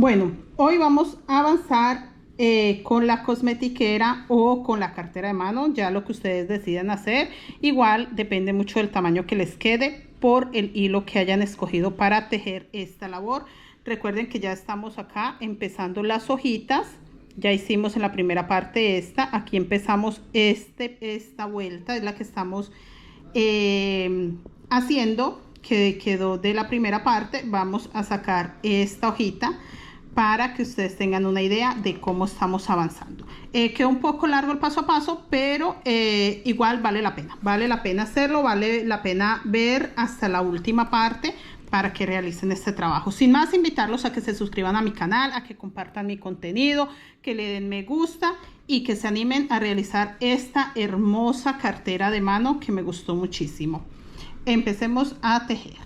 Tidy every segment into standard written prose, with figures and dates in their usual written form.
Bueno, hoy vamos a avanzar con la cosmetiquera o con la cartera de mano, ya lo que ustedes decidan hacer. Igual depende mucho del tamaño que les quede por el hilo que hayan escogido para tejer esta labor. Recuerden que ya estamos acá empezando las hojitas. Ya hicimos en la primera parte esta. Aquí empezamos esta vuelta, es la que estamos haciendo, que quedó de la primera parte. Vamos a sacar esta hojita para que ustedes tengan una idea de cómo estamos avanzando. Quedó un poco largo el paso a paso, pero igual vale la pena hacerlo, vale la pena ver hasta la última parte para que realicen este trabajo. Sin más, invitarlos a que se suscriban a mi canal, a que compartan mi contenido, que le den me gusta y que se animen a realizar esta hermosa cartera de mano que me gustó muchísimo. Empecemos a tejer.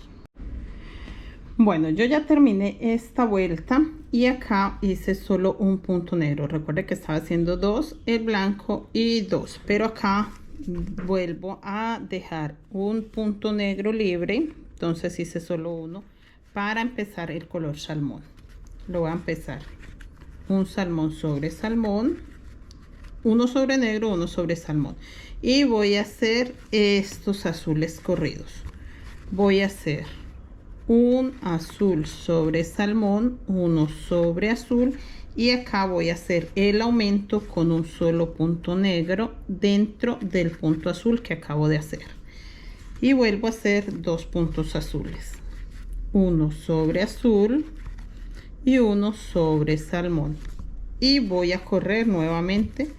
Bueno, yo ya terminé esta vuelta y acá hice solo un punto negro. Recuerde que estaba haciendo dos, el blanco y dos, pero acá vuelvo a dejar un punto negro libre. Entonces hice solo uno para empezar el color salmón. Lo voy a empezar un salmón sobre salmón, uno sobre negro, uno sobre salmón, y voy a hacer estos azules corridos. Voy a hacer un azul sobre salmón, uno sobre azul, y acá voy a hacer el aumento con un solo punto negro dentro del punto azul que acabo de hacer, y vuelvo a hacer dos puntos azules, uno sobre azul y uno sobre salmón, y voy a correr nuevamente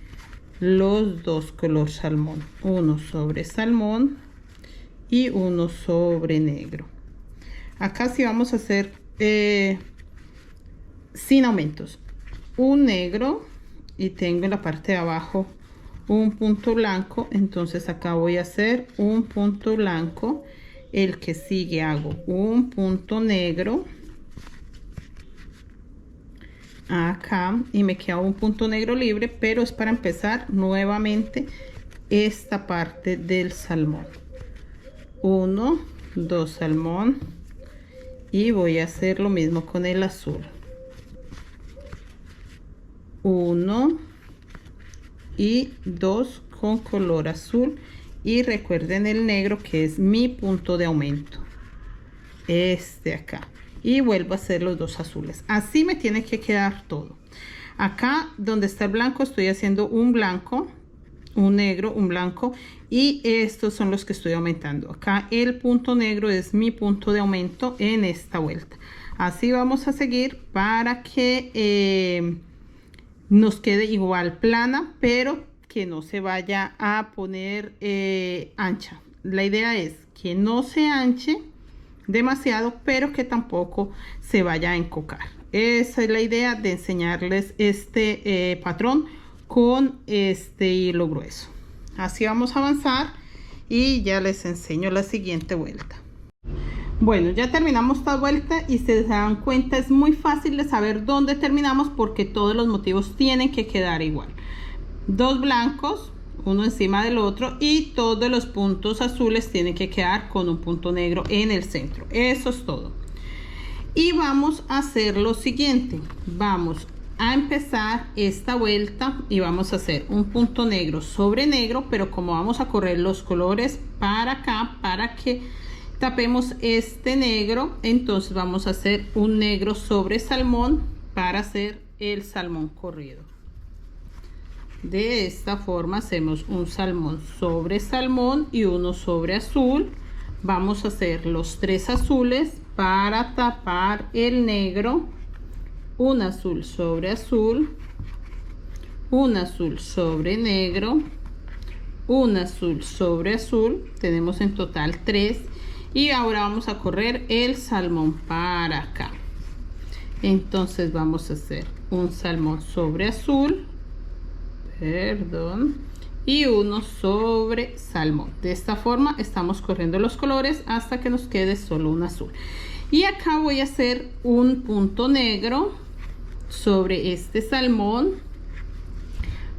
los dos color salmón, uno sobre salmón y uno sobre negro. Acá sí vamos a hacer sin aumentos, un negro, y tengo en la parte de abajo un punto blanco. Entonces acá voy a hacer un punto blanco, el que sigue hago un punto negro acá y me queda un punto negro libre, pero es para empezar nuevamente esta parte del salmón. Uno, dos salmón, y voy a hacer lo mismo con el azul, uno y dos con color azul, y recuerden el negro que es mi punto de aumento, este acá, y vuelvo a hacer los dos azules. Así me tiene que quedar todo. Acá donde está el blanco estoy haciendo un blanco, un negro, un blanco, y estos son los que estoy aumentando. Acá el punto negro es mi punto de aumento en esta vuelta. Así vamos a seguir para que nos quede igual plana, pero que no se vaya a poner ancha. La idea es que no se anche demasiado, pero que tampoco se vaya a encocar. Esa es la idea de enseñarles este patrón con este hilo grueso. Así vamos a avanzar y ya les enseño la siguiente vuelta. Bueno, ya terminamos esta vuelta y se dan cuenta, es muy fácil de saber dónde terminamos porque todos los motivos tienen que quedar igual. Dos blancos, uno encima del otro, y todos los puntos azules tienen que quedar con un punto negro en el centro. Eso es todo. Y vamos a hacer lo siguiente. Vamos a empezar esta vuelta y vamos a hacer un punto negro sobre negro, pero como vamos a correr los colores para acá para que tapemos este negro, entonces vamos a hacer un negro sobre salmón para hacer el salmón corrido. De esta forma hacemos un salmón sobre salmón y uno sobre azul. Vamos a hacer los tres azules para tapar el negro, un azul sobre azul, un azul sobre negro, un azul sobre azul. Tenemos en total 3, y ahora vamos a correr el salmón para acá. Entonces vamos a hacer un salmón sobre azul, perdón, y uno sobre salmón. De esta forma estamos corriendo los colores hasta que nos quede solo un azul. Y acá voy a hacer un punto negro sobre este salmón.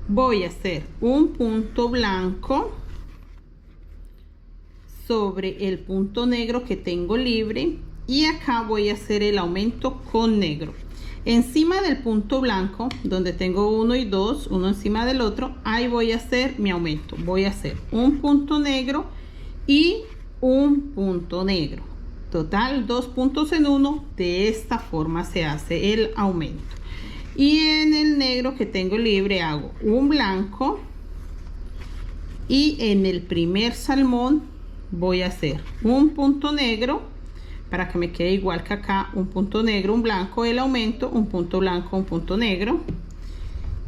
Voy a hacer un punto blanco sobre el punto negro que tengo libre, y acá voy a hacer el aumento con negro. Encima del punto blanco, donde tengo 1 y 2, uno encima del otro, ahí voy a hacer mi aumento. Voy a hacer un punto negro y un punto negro. Total, 2 puntos en uno. De esta forma se hace el aumento. Y en el negro que tengo libre hago un blanco. Y en el primer salmón voy a hacer un punto negro para que me quede igual que acá, un punto negro, un blanco, el aumento, un punto blanco, un punto negro,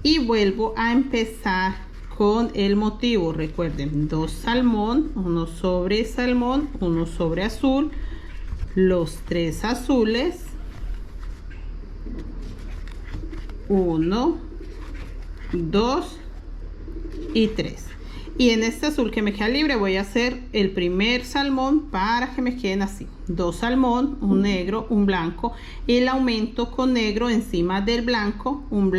y vuelvo a empezar con el motivo. Recuerden, 2 salmón, 1 sobre salmón, 1 sobre azul, los 3 azules, 1, 2 y 3. Y en este azul que me queda libre voy a hacer el primer salmón para que me queden así: 2 salmón, un negro, un blanco, el aumento con negro encima del blanco, un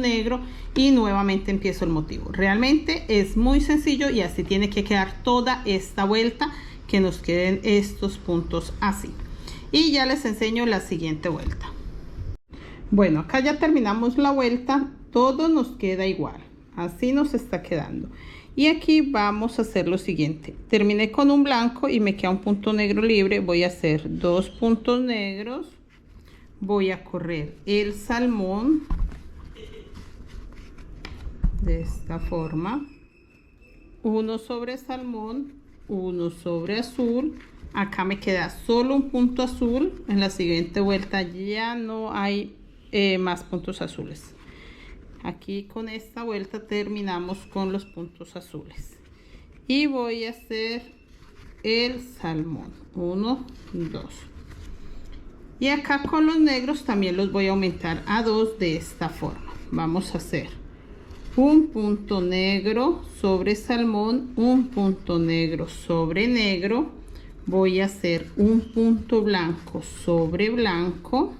negro, y nuevamente empiezo el motivo. Realmente es muy sencillo y así tiene que quedar toda esta vuelta, que nos queden estos puntos así. Y ya les enseño la siguiente vuelta. Bueno, acá ya terminamos la vuelta, todo nos queda igual, así nos está quedando. Y aquí vamos a hacer lo siguiente: terminé con un blanco y me queda un punto negro libre. Voy a hacer 2 puntos negros, voy a correr el salmón de esta forma, 1 sobre salmón, 1 sobre azul. Acá me queda solo un punto azul. En la siguiente vuelta ya no hay más puntos azules. Aquí con esta vuelta terminamos con los puntos azules. Y voy a hacer el salmón, 1, 2. Y acá con los negros también los voy a aumentar a 2 de esta forma. Vamos a hacer un punto negro sobre salmón, un punto negro sobre negro. Voy a hacer un punto blanco sobre blanco.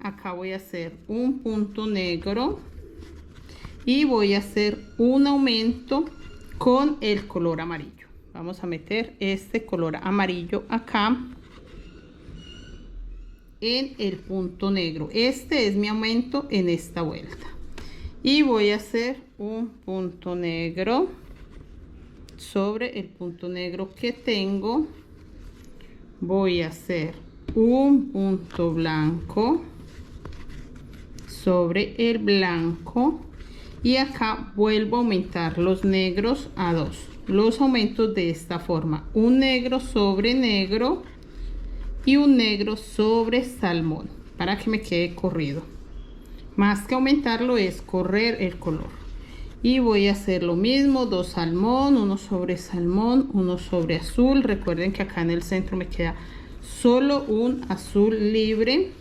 Acá voy a hacer un punto negro y voy a hacer un aumento con el color amarillo. Vamos a meter este color amarillo acá en el punto negro. Este es mi aumento en esta vuelta. Y voy a hacer un punto negro sobre el punto negro que tengo. Voy a hacer un punto blanco sobre el blanco, y acá vuelvo a aumentar los negros a 2. Los aumentos de esta forma: un negro sobre negro y un negro sobre salmón, para que me quede corrido. Más que aumentarlo es correr el color. Y voy a hacer lo mismo: 2 salmón, 1 sobre salmón, 1 sobre azul. Recuerden que acá en el centro me queda solo un azul libre.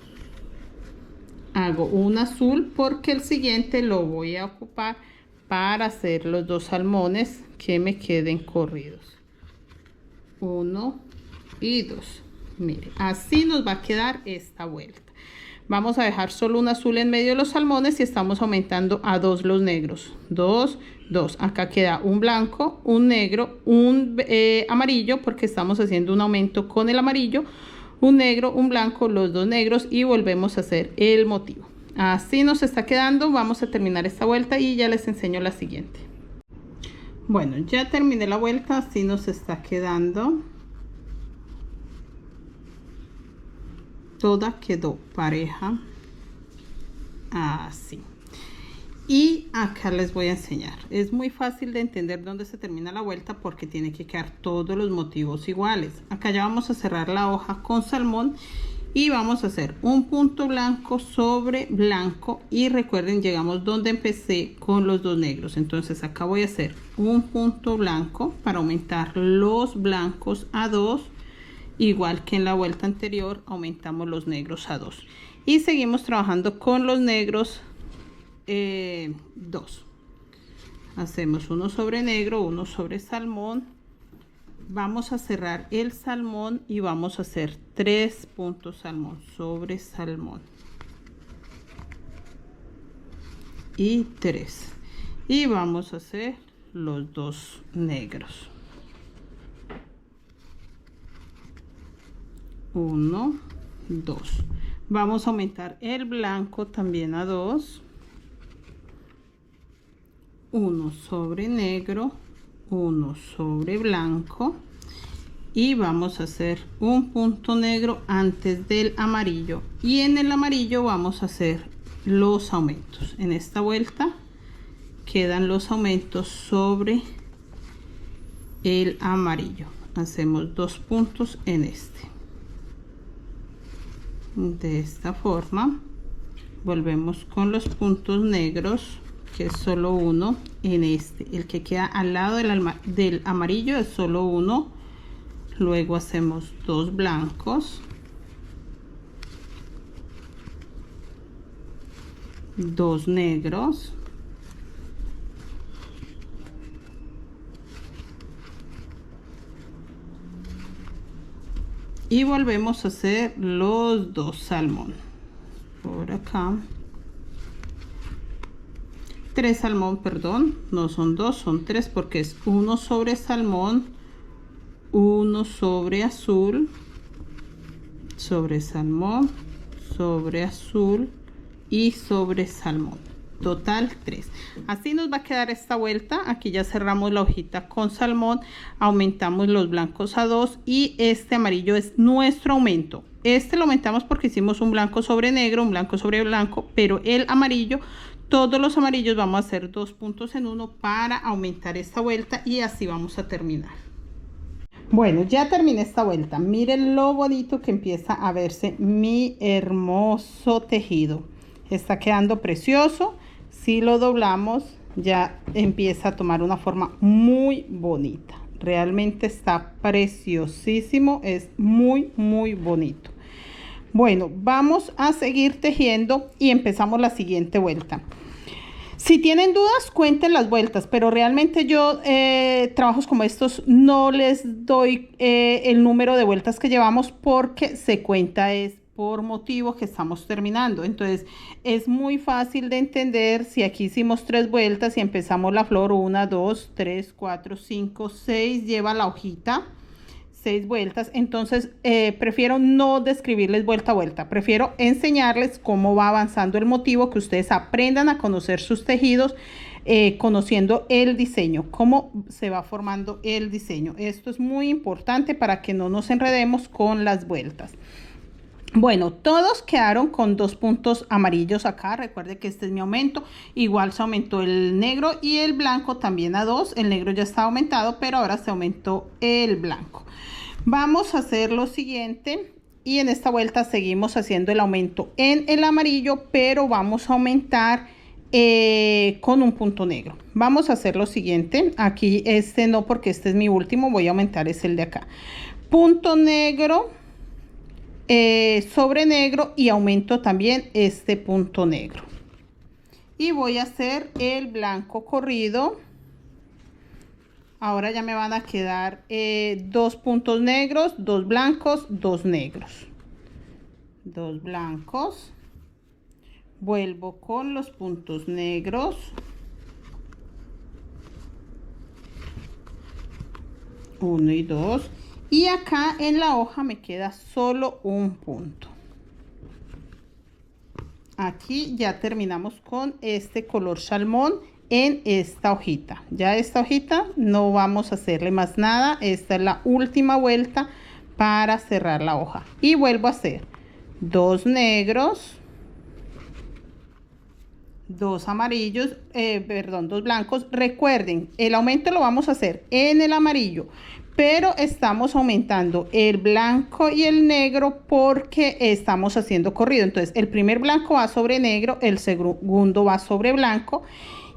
Hago un azul porque el siguiente lo voy a ocupar para hacer los 2 salmones que me queden corridos. 1 y 2. Mire, así nos va a quedar esta vuelta. Vamos a dejar solo un azul en medio de los salmones y estamos aumentando a 2 los negros. 2, 2. Acá queda un blanco, un negro, un amarillo, porque estamos haciendo un aumento con el amarillo. Un negro, un blanco, los 2 negros, y volvemos a hacer el motivo. Así nos está quedando. Vamos a terminar esta vuelta y ya les enseño la siguiente. Bueno, ya terminé la vuelta, así nos está quedando. Toda quedó pareja, así. Y acá les voy a enseñar. Es muy fácil de entender dónde se termina la vuelta, porque tiene que quedar todos los motivos iguales. Acá ya vamos a cerrar la hoja con salmón y vamos a hacer un punto blanco sobre blanco. Y recuerden, llegamos donde empecé con los 2 negros. Entonces acá voy a hacer un punto blanco para aumentar los blancos a 2. Igual que en la vuelta anterior, aumentamos los negros a 2. Y seguimos trabajando con los negros 2. Hacemos 1 sobre negro, 1 sobre salmón. Vamos a cerrar el salmón y vamos a hacer 3 puntos salmón sobre salmón y 3. Y vamos a hacer los 2 negros. 1, 2. Vamos a aumentar el blanco también a 2. 1 sobre negro, 1 sobre blanco. Y vamos a hacer un punto negro antes del amarillo. Y en el amarillo vamos a hacer los aumentos. En esta vuelta quedan los aumentos sobre el amarillo. Hacemos 2 puntos en este. De esta forma volvemos con los puntos negros, que es solo uno en este. El que queda al lado del amarillo es solo uno. Luego hacemos 2 blancos, 2 negros, y volvemos a hacer los 2 salmón por acá. 3 salmón, perdón, no son 2, son 3, porque es 1 sobre salmón, 1 sobre azul, sobre salmón, sobre azul y sobre salmón. Total 3. Así nos va a quedar esta vuelta. Aquí ya cerramos la hojita con salmón, aumentamos los blancos a 2 y este amarillo es nuestro aumento. Este lo aumentamos porque hicimos un blanco sobre negro, un blanco sobre blanco, pero el amarillo, todos los amarillos vamos a hacer 2 puntos en 1 para aumentar esta vuelta y así vamos a terminar. Bueno, ya terminé esta vuelta. Miren lo bonito que empieza a verse mi hermoso tejido. Está quedando precioso. Si lo doblamos, ya empieza a tomar una forma muy bonita. Realmente está preciosísimo. Es muy, muy bonito. Bueno, vamos a seguir tejiendo y empezamos la siguiente vuelta. Si tienen dudas, cuenten las vueltas, pero realmente yo trabajos como estos no les doy el número de vueltas que llevamos porque se cuenta es por motivo que estamos terminando. Entonces es muy fácil de entender si aquí hicimos 3 vueltas y empezamos la flor 1, 2, 3, 4, 5, 6, lleva la hojita 6 vueltas. Entonces prefiero no describirles vuelta a vuelta, prefiero enseñarles cómo va avanzando el motivo, que ustedes aprendan a conocer sus tejidos, conociendo el diseño, cómo se va formando el diseño. Esto es muy importante para que no nos enredemos con las vueltas. Bueno, todos quedaron con 2 puntos amarillos acá. Recuerde que este es mi aumento. Igual se aumentó el negro y el blanco también a 2. El negro ya está aumentado, pero ahora se aumentó el blanco. Vamos a hacer lo siguiente y en esta vuelta seguimos haciendo el aumento en el amarillo, pero vamos a aumentar con un punto negro. Vamos a hacer lo siguiente. Aquí este no, porque este es mi último. Voy a aumentar es el de acá. Punto negro. Sobre negro y aumento también este punto negro y voy a hacer el blanco corrido. Ahora ya me van a quedar 2 puntos negros, 2 blancos, 2 negros, 2 blancos. Vuelvo con los puntos negros, uno y 2. Y acá en la hoja me queda solo un punto. Aquí ya terminamos con este color salmón en esta hojita. Ya esta hojita no vamos a hacerle más nada. Esta es la última vuelta para cerrar la hoja. Y vuelvo a hacer 2 negros, 2 amarillos, 2 blancos. Recuerden, el aumento lo vamos a hacer en el amarillo, pero estamos aumentando el blanco y el negro porque estamos haciendo corrido. Entonces el primer blanco va sobre negro, el segundo va sobre blanco,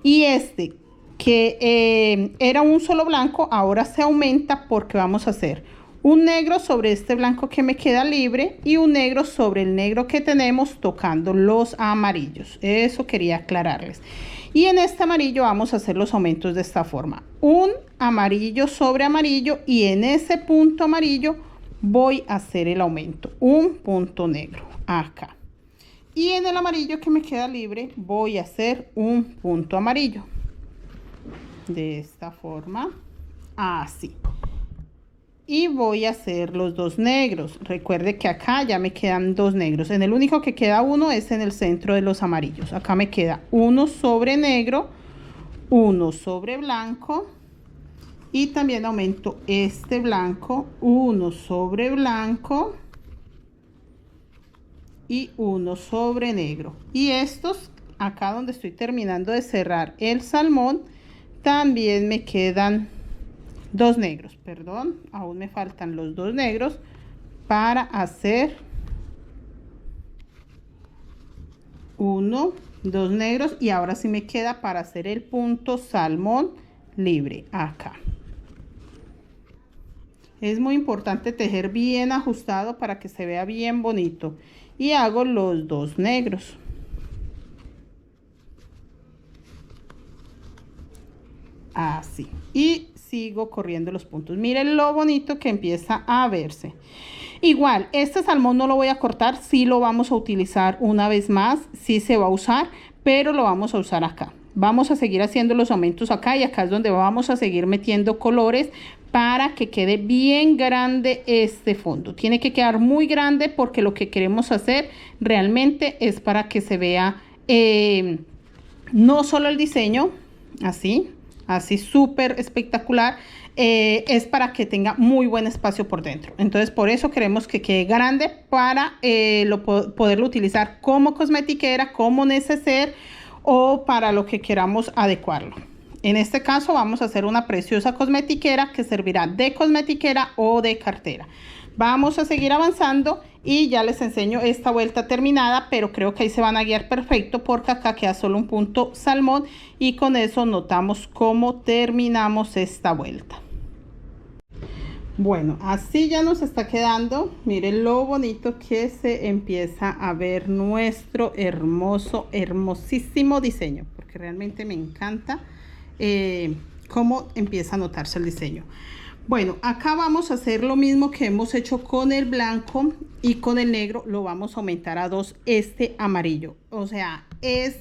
y este que era un solo blanco ahora se aumenta porque vamos a hacer un negro sobre este blanco que me queda libre y un negro sobre el negro que tenemos tocando los amarillos. Eso quería aclararles. Y en este amarillo vamos a hacer los aumentos de esta forma. Un amarillo sobre amarillo y en ese punto amarillo voy a hacer el aumento. Un punto negro acá. Y en el amarillo que me queda libre voy a hacer un punto amarillo. De esta forma. Así. y voy a hacer los dos negros. Recuerde que acá ya me quedan dos negros. En el único que queda uno es en el centro de los amarillos. Acá me queda uno sobre negro, uno sobre blanco y también aumento este blanco, uno sobre blanco y uno sobre negro. Y estos acá donde estoy terminando de cerrar el salmón también me quedan dos negros, perdón, aún me faltan los dos negros para hacer uno, dos negros, y ahora sí me queda para hacer el punto salmón libre acá. Es muy importante tejer bien ajustado para que se vea bien bonito, y hago los dos negros. Así, y sigo corriendo los puntos. Miren lo bonito que empieza a verse. Igual, este salmón no lo voy a cortar, sí lo vamos a utilizar una vez más, sí se va a usar, pero lo vamos a usar acá. Vamos a seguir haciendo los aumentos acá, y acá es donde vamos a seguir metiendo colores para que quede bien grande este fondo. Tiene que quedar muy grande porque lo que queremos hacer realmente es para que se vea no solo el diseño, así súper espectacular, es para que tenga muy buen espacio por dentro. Entonces por eso queremos que quede grande para poderlo utilizar como cosmetiquera, como neceser o para lo que queramos adecuarlo. En este caso vamos a hacer una preciosa cosmetiquera que servirá de cosmetiquera o de cartera. Vamos a seguir avanzando y ya les enseño esta vuelta terminada, pero creo que ahí se van a guiar perfecto porque acá queda solo un punto salmón y con eso notamos cómo terminamos esta vuelta. Bueno, así ya nos está quedando. Miren lo bonito que se empieza a ver nuestro hermoso, hermosísimo diseño, porque realmente me encanta cómo empieza a notarse el diseño. Bueno, acá vamos a hacer lo mismo que hemos hecho con el blanco y con el negro. Lo vamos a aumentar a 2 este amarillo. O sea, es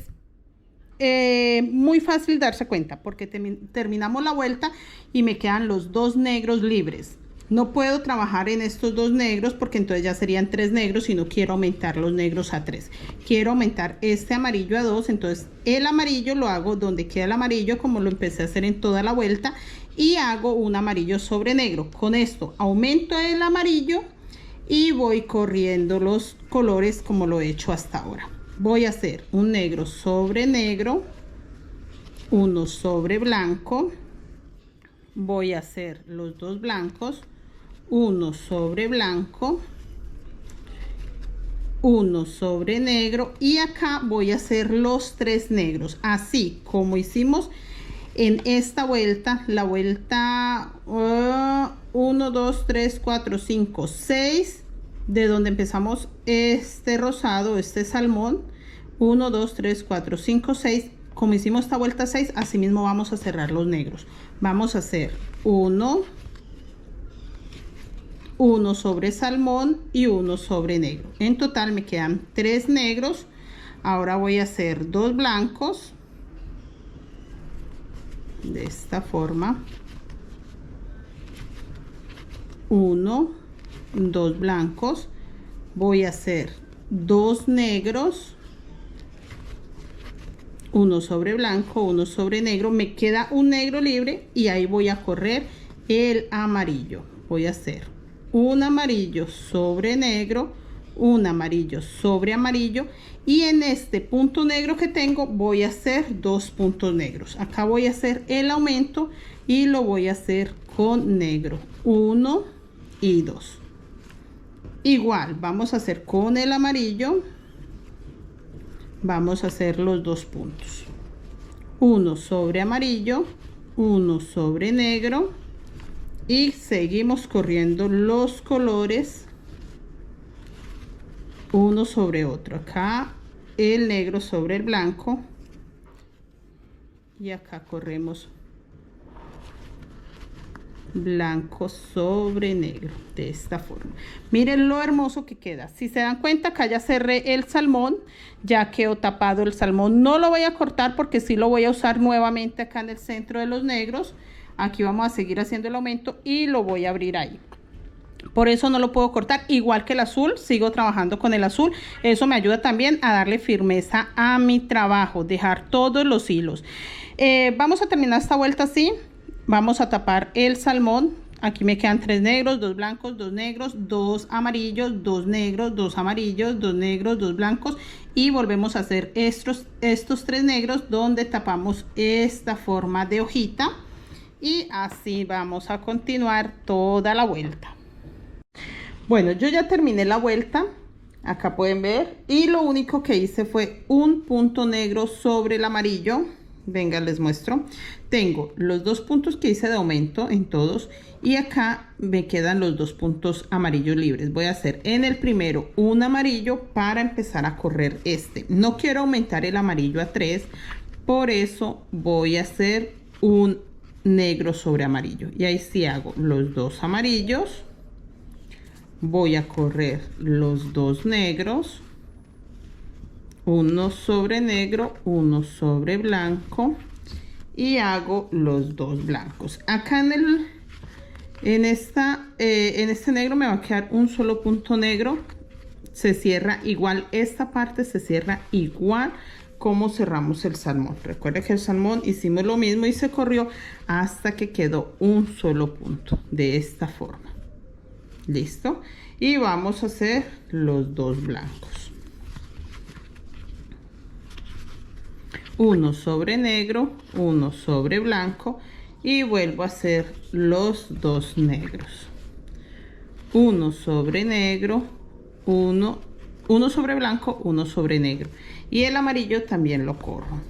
muy fácil darse cuenta porque terminamos la vuelta y me quedan los dos negros libres. No puedo trabajar en estos dos negros porque entonces ya serían 3 negros y no quiero aumentar los negros a 3. Quiero aumentar este amarillo a 2, entonces el amarillo lo hago donde queda el amarillo como lo empecé a hacer en toda la vuelta y hago un amarillo sobre negro. Con esto aumento el amarillo y voy corriendo los colores como lo he hecho hasta ahora. Voy a hacer un negro sobre negro, uno sobre blanco, voy a hacer los dos blancos, uno sobre blanco, uno sobre negro y acá voy a hacer los 3 negros, así como hicimos en esta vuelta, la vuelta 1, 2, 3, 4, 5, 6, de donde empezamos este rosado, este salmón, 1, 2, 3, 4, 5, 6, como hicimos esta vuelta 6, así mismo vamos a cerrar los negros. Vamos a hacer 1 sobre salmón y 1 sobre negro. En total me quedan 3 negros. Ahora voy a hacer 2 blancos de esta forma, 1, 2 blancos, voy a hacer 2 negros, 1 sobre blanco, 1 sobre negro, me queda un negro libre y ahí voy a correr el amarillo. Voy a hacer un amarillo sobre negro, un amarillo sobre amarillo y en este punto negro que tengo voy a hacer 2 puntos negros. Acá voy a hacer el aumento y lo voy a hacer con negro, 1 y 2. Igual vamos a hacer con el amarillo, vamos a hacer los 2 puntos, 1 sobre amarillo, 1 sobre negro y seguimos corriendo los colores uno sobre otro. Acá el negro sobre el blanco y acá corremos blanco sobre negro de esta forma. Miren lo hermoso que queda. Si se dan cuenta, acá ya cerré el salmón, ya quedó tapado el salmón. No lo voy a cortar porque sí lo voy a usar nuevamente acá en el centro de los negros. Aquí vamos a seguir haciendo el aumento y lo voy a abrir ahí. Por eso no lo puedo cortar, igual que el azul, sigo trabajando con el azul. Eso me ayuda también a darle firmeza a mi trabajo, dejar todos los hilos. Vamos a terminar esta vuelta así. Vamos a tapar el salmón. Aquí me quedan 3 negros, 2 blancos, 2 negros, 2 amarillos, 2 negros, 2 amarillos, 2 negros, 2 blancos. Y volvemos a hacer estos 3 negros donde tapamos esta forma de hojita. Y así vamos a continuar toda la vuelta. Bueno, yo ya terminé la vuelta, acá pueden ver, y lo único que hice fue un punto negro sobre el amarillo. Venga, les muestro. Tengo los 2 puntos que hice de aumento en todos y acá me quedan los 2 puntos amarillos libres. Voy a hacer en el primero un amarillo para empezar a correr este. No quiero aumentar el amarillo a 3, por eso voy a hacer un negro sobre amarillo. Y ahí sí hago los 2 amarillos. Voy a correr los 2 negros, uno sobre negro, uno sobre blanco y hago los 2 blancos. Acá en este negro me va a quedar un solo punto negro. Se cierra igual, esta parte se cierra igual como cerramos el salmón. Recuerden que el salmón hicimos lo mismo y se corrió hasta que quedó un solo punto de esta forma. Listo, y vamos a hacer los 2 blancos, uno sobre negro, uno sobre blanco, y vuelvo a hacer los 2 negros, uno sobre negro, uno sobre blanco, uno sobre negro, y el amarillo también lo corro.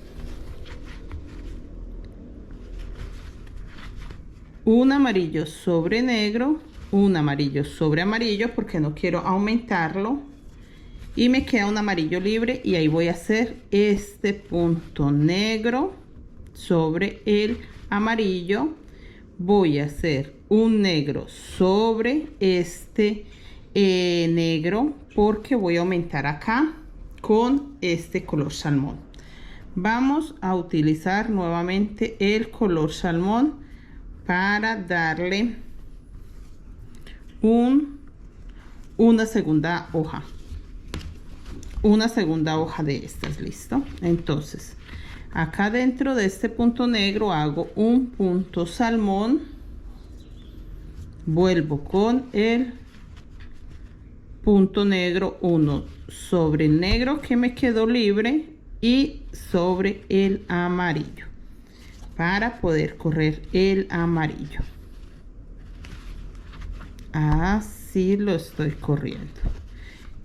Un amarillo sobre negro, un amarillo sobre amarillo porque no quiero aumentarlo, y me queda un amarillo libre y ahí voy a hacer este punto negro sobre el amarillo. Voy a hacer un negro sobre este negro porque voy a aumentar acá con este color salmón. Vamos a utilizar nuevamente el color salmón para darle una segunda hoja de estas. Listo, entonces acá dentro de este punto negro hago un punto salmón, vuelvo con el punto negro, uno sobre el negro que me quedó libre y sobre el amarillo para poder correr el amarillo. Así lo estoy corriendo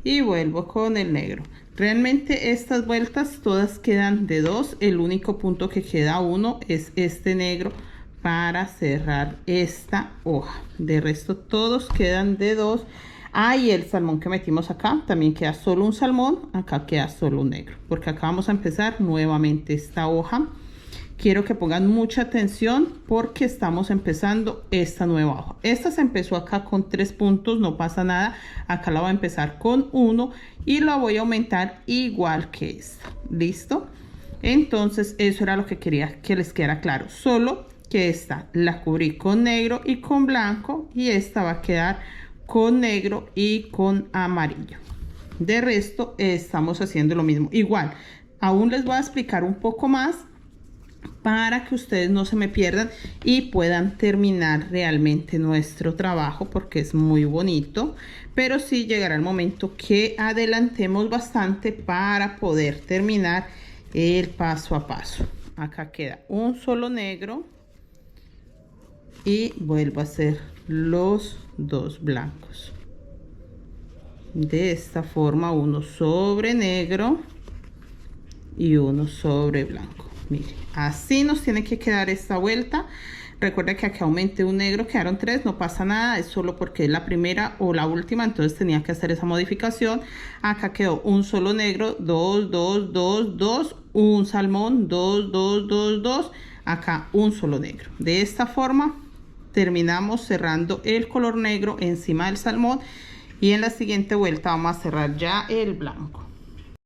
y vuelvo con el negro. Realmente estas vueltas todas quedan de 2, el único punto que queda uno es este negro para cerrar esta hoja. De resto todos quedan de 2. Y el salmón que metimos acá también queda solo un salmón, acá queda solo un negro, porque acá vamos a empezar nuevamente esta hoja. Quiero que pongan mucha atención porque estamos empezando esta nueva hoja. Esta se empezó acá con 3 puntos, no pasa nada. Acá la voy a empezar con 1 y la voy a aumentar igual que esta. ¿Listo? Entonces eso era lo que quería que les quedara claro. Solo que esta la cubrí con negro y con blanco y esta va a quedar con negro y con amarillo. De resto estamos haciendo lo mismo. Igual, aún les voy a explicar un poco más para que ustedes no se me pierdan y puedan terminar realmente nuestro trabajo porque es muy bonito, pero sí llegará el momento que adelantemos bastante para poder terminar el paso a paso. Acá queda un solo negro y vuelvo a hacer los 2 blancos de esta forma, uno sobre negro y uno sobre blanco. Miren, así nos tiene que quedar esta vuelta. Recuerda que aquí aumenté un negro, quedaron 3, no pasa nada, es solo porque es la primera o la última, entonces tenía que hacer esa modificación. Acá quedó un solo negro, 2, 2, 2, 2, un salmón, 2, 2, 2, 2, acá un solo negro. De esta forma terminamos cerrando el color negro encima del salmón y en la siguiente vuelta vamos a cerrar ya el blanco.